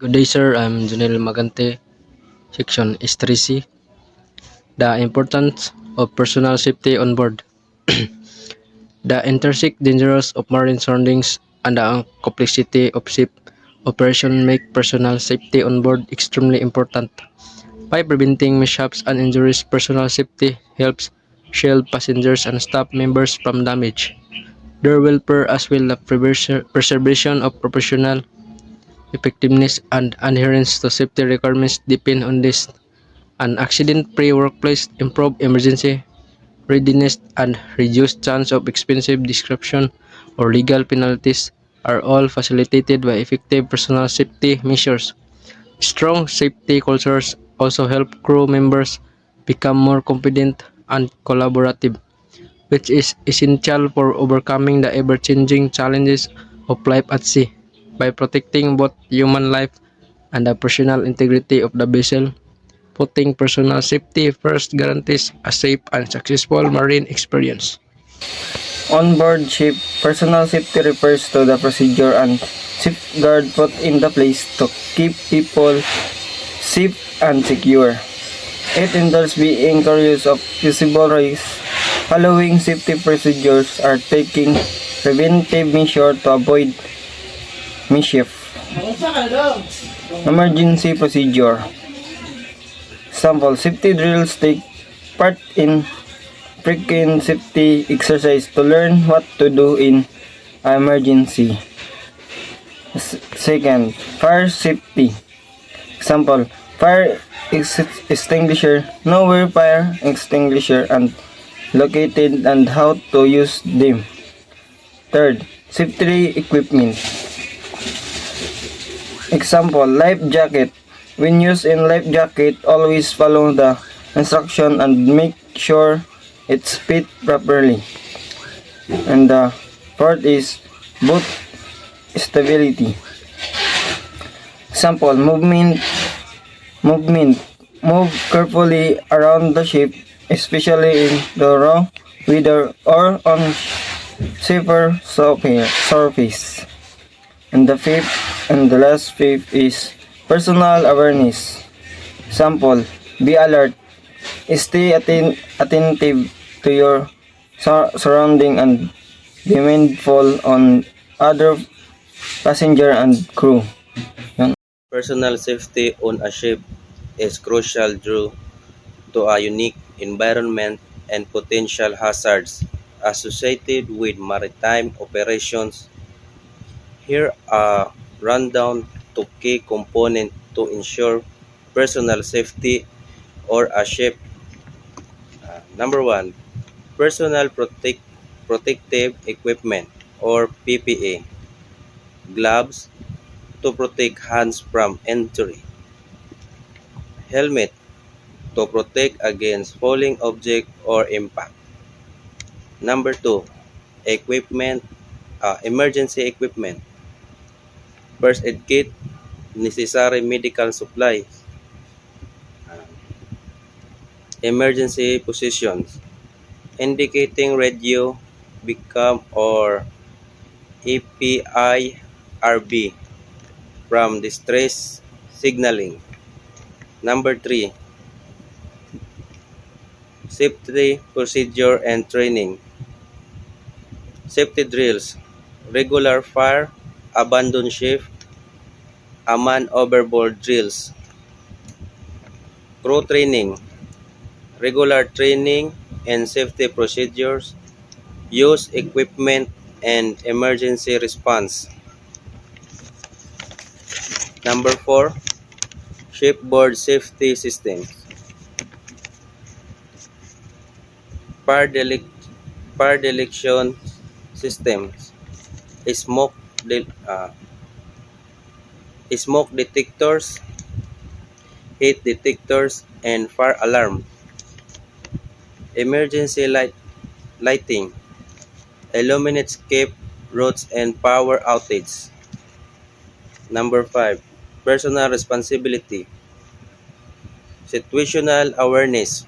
Good day, sir. I'm Junel Magante, Section S3C. The importance of personal safety on board. The intrinsic dangers of marine surroundings and the complexity of ship operation make personal safety on board extremely important. By preventing mishaps and injuries, personal safety helps shield passengers and staff members from damage. Their welfare as well as the preservation of professional effectiveness and adherence to safety requirements depend on this. An accident-free workplace, improve emergency readiness, and reduce chance of expensive disruption or legal penalties are all facilitated by effective personal safety measures. Strong safety cultures also help crew members become more confident and collaborative, which is essential for overcoming the ever-changing challenges of life at sea. By protecting both human life and the personal integrity of the vessel, putting personal safety first guarantees a safe and successful marine experience. On-board ship, personal safety refers to the procedure and safeguard put into place to keep people safe and secure. It entails being curious of possible risks. Following safety procedures are taking preventive measures to avoid mischief. Emergency procedure. Example, safety drills take part in frequent safety exercise to learn what to do in an emergency. Second, fire safety. Example, fire extinguisher. Know where fire extinguisher and located and how to use them. Third, safety equipment. Example, life jacket. When used in life jacket, always follow the instruction and make sure it's fit properly. And the fourth is boat stability. Example, movement. Move carefully around the ship, especially in the raw weather or on safer surface. And the fifth and the last fifth is personal awareness. Example, be alert. Stay attentive to your surrounding and be mindful on other passenger and crew. Personal safety on a ship is crucial due to a unique environment and potential hazards associated with maritime operations. Here are rundown to key components to ensure personal safety or a ship. Number one, personal protective equipment or PPE. Gloves to protect hands from injury. Helmet to protect against falling object or impact. Number two, equipment, emergency equipment. First aid kit, necessary medical supplies. Emergency positions, indicating radio, become or EPIRB from distress signaling. Number three, safety procedure and training. Safety drills, regular fire, abandon ship, a man overboard drills. Crew training, regular training and safety procedures, use equipment and emergency response. Number four, shipboard safety systems. Fire detection systems, smoke, smoke detectors, heat detectors, and fire alarm. Emergency lighting, illuminate escape routes and power outage. Number 5, personal responsibility, situational awareness,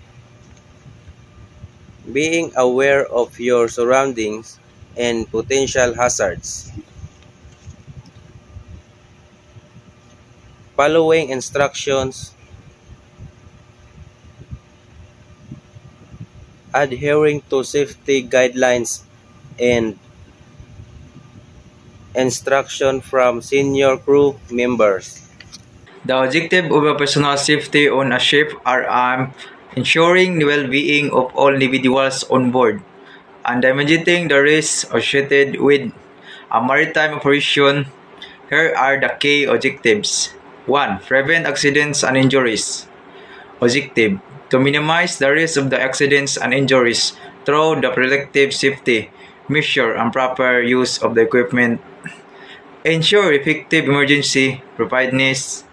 being aware of your surroundings and potential hazards. following instructions, adhering to safety guidelines, and instruction from senior crew members. The objective of a personal safety on a ship are ensuring the well-being of all individuals on board and mitigating the risks associated with a maritime operation. Here are the key objectives. 1. Prevent accidents and injuries. Objective: to minimize the risk of the accidents and injuries through the protective safety measure and proper use of the equipment. Ensure effective emergency preparedness.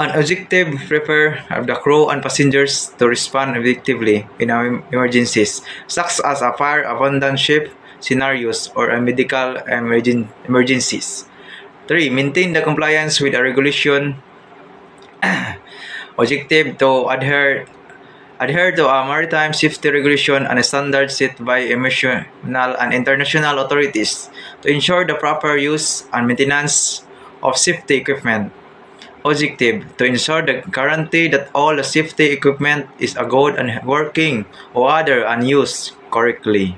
An objective: prepare the crew and passengers to respond effectively in emergencies, such as a fire abandoned ship scenarios or a medical emergencies. 3. Maintain the compliance with the regulation. Objective: to adhere to a maritime safety regulation and standards set by national and international authorities to ensure the proper use and maintenance of safety equipment. Objective: to ensure the guarantee that all the safety equipment is good and working or other and used correctly.